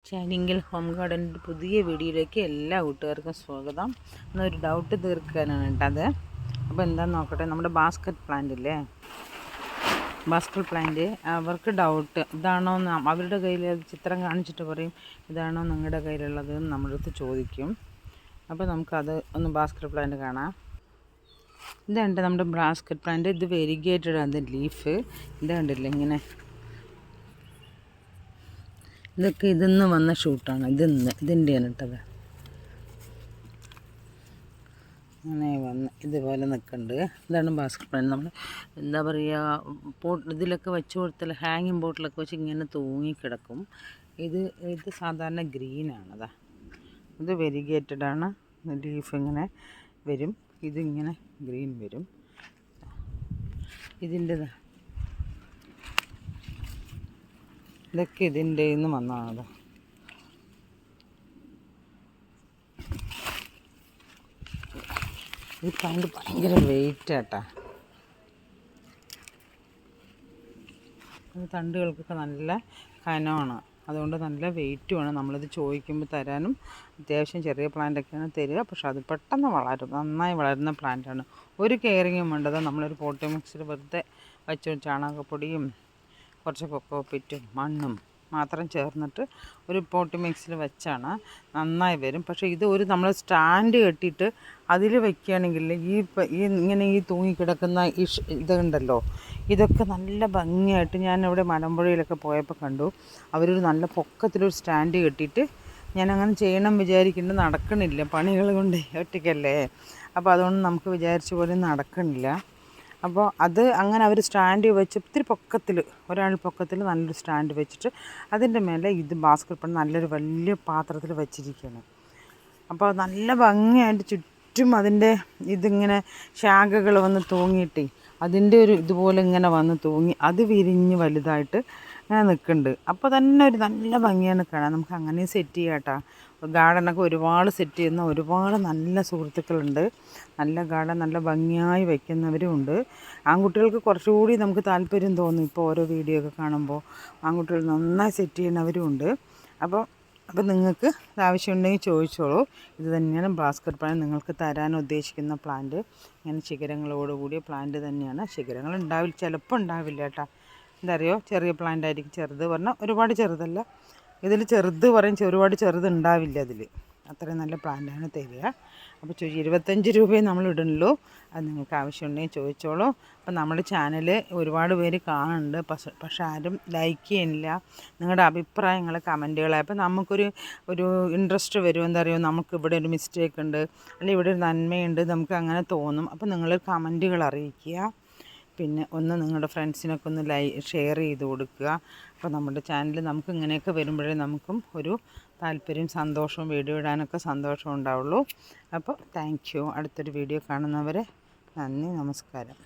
ചാനിങ്കൽ home ഗാർഡൻ്റെ പുതിയ വീഡിയോയിലേക്ക് എല്ലാ കൂട്ടുകാർക്കും സ്വാഗതം. എന്നൊരു ഡൗട്ട് തീർക്കാനാണ് കേട്ടത്. അപ്പോൾ എന്താണെന്ന് നോക്കട്ടെ. നമ്മുടെ ബാസ്ക്കറ്റ് പ്ലാന്റ് ഇല്ലേ, ബാസ്ക്കറ്റ് പ്ലാന്റ്, അവർക്ക് ഡൗട്ട് ഇതാണോ എന്ന് അവരുടെ കയ്യിൽ ചിത്രം കാണിച്ചിട്ട് പറയും ഇതാണോ നിങ്ങളുടെ കയ്യിലുള്ളത് എന്ന് നമ്മുടെ അടുത്ത് ചോദിക്കും. അപ്പോൾ നമുക്കത് ഒന്ന് ബാസ്ക്കറ്റ് പ്ലാന്റ് കാണാം. ഇതുണ്ട് നമ്മുടെ ബാസ്ക്കറ്റ് പ്ലാന്റ്. ഇത് വെരിഗേറ്റഡ് ആണ് ലീഫ്. ഇത് കണ്ടില്ല ഇങ്ങനെ, ഇതൊക്കെ ഇതിന്ന് വന്ന ഷൂട്ടാണ്. ഇതിൻ്റെയാണ് ഇട്ടത്. അങ്ങനെ വന്ന് ഇതുപോലെ നിൽക്കുന്നുണ്ട്. ഇതാണ് ബാസ്ക്കറ്റ് പ്ലാന്റ്. നമ്മൾ എന്താ പറയുക, ഇതിലൊക്കെ വെച്ച് കൊടുത്താൽ ഹാങ്ങിങ് ബോട്ടിലൊക്കെ വെച്ച് ഇങ്ങനെ തൂങ്ങിക്കിടക്കും. ഇത് സാധാരണ ഗ്രീനാണ്. അതാ ഇത് വെരിഗേറ്റഡ് ആണ്. ലീഫ് ഇങ്ങനെ വരും, ഇതിങ്ങനെ ഗ്രീൻ വരും. ഇതിൻ്റെതാ, ഇതൊക്കെ ഇതിൻ്റെ നിന്ന് വന്നതാണ്. ഈ പ്ലാന്റ് ഭയങ്കര വെയിറ്റ് ആട്ടാ. തണ്ടുകൾക്കൊക്കെ നല്ല കനമാണ്, അതുകൊണ്ട് നല്ല വെയിറ്റുമാണ്. നമ്മളിത് ചോദിക്കുമ്പോൾ തരാനും അത്യാവശ്യം ചെറിയ പ്ലാന്റൊക്കെയാണ് തരിക. പക്ഷെ അത് പെട്ടെന്ന് വളരും, നന്നായി വളരുന്ന പ്ലാന്റാണ്. ഒരു കെയറിങ്ങും വേണ്ടത്. നമ്മളൊരു പോട്ടി മിക്സിൽ വെറുതെ വെച്ച് ചാണകപ്പൊടിയും കുറച്ച് കൊക്കോപ്പിറ്റും മണ്ണും മാത്രം ചേർന്നിട്ട് ഒരു പോട്ടി മിക്സിൽ വെച്ചാണ് നന്നായി വരും. പക്ഷേ ഇത് നമ്മൾ സ്റ്റാൻഡ് കെട്ടിയിട്ട് അതിൽ വയ്ക്കുകയാണെങ്കിൽ ഇങ്ങനെ തൂങ്ങിക്കിടക്കുന്ന ഇതുണ്ടല്ലോ, ഇതൊക്കെ നല്ല ഭംഗിയായിട്ട് ഞാനിവിടെ മലമ്പുഴയിലൊക്കെ പോയപ്പോൾ കണ്ടു. അവരൊരു നല്ല പൊക്കത്തിലൊരു സ്റ്റാൻഡ് കെട്ടിയിട്ട്, ഞാനങ്ങനെ ചെയ്യണം വിചാരിക്കുന്നുണ്ട്, നടക്കണില്ല. പണികൾ കൊണ്ട് ഒറ്റയ്ക്കല്ലേ, അപ്പോൾ അതുകൊണ്ട് നമുക്ക് വിചാരിച്ച പോലെ നടക്കണില്ല. അപ്പോൾ അത് അങ്ങനെ അവർ സ്റ്റാൻഡ് വെച്ച് ഒത്തിരി പൊക്കത്തിൽ, ഒരാൾ പൊക്കത്തിൽ നല്ലൊരു സ്റ്റാൻഡ് വെച്ചിട്ട് അതിൻ്റെ മേലെ ഇത് ബാസ്ക്കറ്റ് പ്ലാന്റ് നല്ലൊരു വലിയ പാത്രത്തിൽ വെച്ചിരിക്കുകയാണ്. അപ്പോൾ നല്ല ഭംഗിയായിട്ട് ചുറ്റും അതിൻ്റെ ഇതിങ്ങനെ ശാഖകൾ വന്ന് തൂങ്ങിയിട്ടേ അതിൻ്റെ ഒരു ഇതുപോലെ ഇങ്ങനെ വന്ന് തൂങ്ങി അത് വിരിഞ്ഞ് വലുതായിട്ട് ഇങ്ങനെ നിൽക്കുന്നുണ്ട്. അപ്പോൾ തന്നെ ഒരു നല്ല ഭംഗിയാണ് കാണാൻ. നമുക്ക് അങ്ങനെ സെറ്റ് ചെയ്യാം കേട്ടോ. ഗാർഡനൊക്കെ ഒരുപാട് സെറ്റ് ചെയ്യുന്ന ഒരുപാട് നല്ല സുഹൃത്തുക്കളുണ്ട്. നല്ല ഗാർഡൻ നല്ല ഭംഗിയായി വയ്ക്കുന്നവരും ഉണ്ട്. ആൺകുട്ടികൾക്ക് കുറച്ചുകൂടി നമുക്ക് താല്പര്യം തോന്നും. ഇപ്പോൾ ഓരോ വീഡിയോ ഒക്കെ കാണുമ്പോൾ ആൺകുട്ടികൾ നന്നായി സെറ്റ് ചെയ്യുന്നവരും ഉണ്ട്. അപ്പോൾ നിങ്ങൾക്ക് ആവശ്യമുണ്ടെങ്കിൽ ചോദിച്ചോളൂ. ഇത് തന്നെയാണ് ബാസ്ക്കറ്റ് പ്ലാന്റ് നിങ്ങൾക്ക് തരാൻ ഉദ്ദേശിക്കുന്ന പ്ലാന്റ്. ഇങ്ങനെ ശിഖരങ്ങളോടുകൂടിയ പ്ലാന്റ് തന്നെയാണ്. ശിഖരങ്ങൾ ഉണ്ടാവില്ല, ചിലപ്പോൾ ഉണ്ടാവില്ല കേട്ടോ. എന്താ അറിയോ, ചെറിയ പ്ലാന്റ് ആയിരിക്കും. ചെറുത് പറഞ്ഞാൽ ഒരുപാട് ചെറുതല്ല. ഇതിൽ ചെറുത് പറയും, ഒരുപാട് ചെറുത് ഉണ്ടാവില്ല അതിൽ. അത്രയും നല്ല പ്ലാന്റാണ് തരിക. അപ്പോൾ 25 രൂപയെ നമ്മൾ ഇടുന്നുള്ളൂ. അത് നിങ്ങൾക്ക് ആവശ്യമുണ്ടെങ്കിൽ ചോദിച്ചോളൂ. അപ്പോൾ നമ്മുടെ ചാനൽ ഒരുപാട് പേര് കാണുന്നുണ്ട്, പക്ഷെ ആരും ലൈക്ക് ചെയ്യുന്നില്ല. നിങ്ങളുടെ അഭിപ്രായങ്ങൾ കമൻറ്റുകളായി അപ്പോൾ നമുക്കൊരു ഇൻട്രസ്റ്റ് വരും. എന്താ പറയുക, നമുക്ക് ഇവിടെ ഒരു മിസ്റ്റേക്ക് ഉണ്ട്, അല്ലെങ്കിൽ ഇവിടെ ഒരു നന്മയുണ്ട്, നമുക്ക് അങ്ങനെ തോന്നും. അപ്പോൾ നിങ്ങൾ കമൻറ്റുകൾ അറിയിക്കുക. പിന്നെ നിങ്ങളുടെ ഫ്രണ്ട്സിനൊക്കെ ഒന്ന് ഷെയർ ചെയ്ത് കൊടുക്കുക. അപ്പോൾ നമ്മുടെ ചാനൽ നമുക്ക് ഇങ്ങനെയൊക്കെ വരുമ്പോഴേ നമുക്കും ഒരു താല്പര്യം, സന്തോഷവും, വീഡിയോ ഇടാനൊക്കെ സന്തോഷം ഉണ്ടാവുള്ളൂ. അപ്പോൾ താങ്ക് യു. അടുത്തൊരു വീഡിയോ കാണുന്നവരെ നന്ദി, നമസ്കാരം.